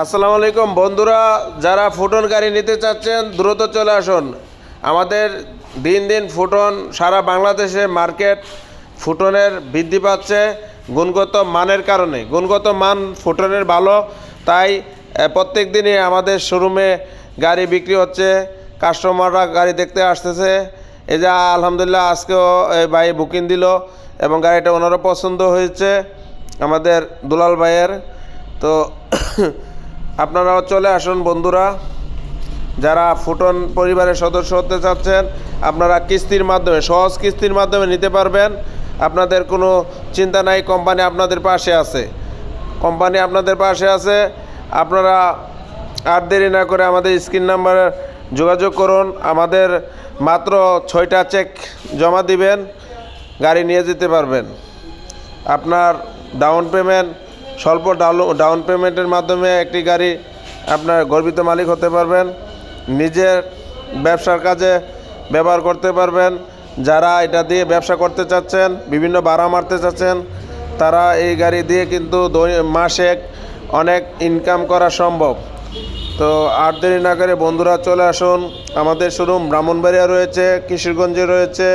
আসসালামু আলাইকুম বন্ধুরা, যারা ফুটন গাড়ি নিতে চাচ্ছেন দ্রুত চলে আসুন। আমাদের দিন দিন ফুটন সারা বাংলাদেশে মার্কেট ফুটনের বৃদ্ধি পাচ্ছে গুণগত মানের কারণে। গুণগত মান ফুটনের ভালো, তাই প্রত্যেক দিনই আমাদের শোরুমে গাড়ি বিক্রি হচ্ছে। কাস্টমাররা গাড়ি দেখতে আসতেছে। এই যে আলহামদুলিল্লাহ আজকেও ভাই বুকিং দিল এবং গাড়িটা ওনারও পছন্দ হয়েছে আমাদের দুলাল ভাইয়ের। তো আপনারাও চলে আসুন বন্ধুরা, যারা ফুটন পরিবারের সদস্য হতে চাচ্ছেন আপনারা কিস্তির মাধ্যমে, সহজ কিস্তির মাধ্যমে নিতে পারবেন। আপনাদের কোনো চিন্তা নাই, কোম্পানি আপনাদের পাশে আছে। কোম্পানি আপনাদের পাশে আছে। আপনারা আর দেরি না করে আমাদের স্ক্রিন নাম্বারে যোগাযোগ করুন। আমাদের মাত্র 6টা চেক জমা দিবেন, গাড়ি নিয়ে যেতে পারবেন। আপনার ডাউন পেমেন্ট, স্বল্প ডাউন পেমেন্টের মাধ্যমে একটি গাড়ি আপনার গর্বিত মালিক হতে পারবেন। নিজের ব্যবসার কাজে ব্যবহার করতে পারবেন। যারা এটা দিয়ে ব্যবসা করতে চাচ্ছেন, বিভিন্ন ভাড়া মারতে চাচ্ছেন, তারা এই গাড়ি দিয়ে কিন্তু মাসে অনেক ইনকাম করা সম্ভব। তো আর দেরি না করে বন্ধুরা চলে আসুন। আমাদের শোরুম ব্রাহ্মণবাড়িয়া রয়েছে, কিশোরগঞ্জে রয়েছে।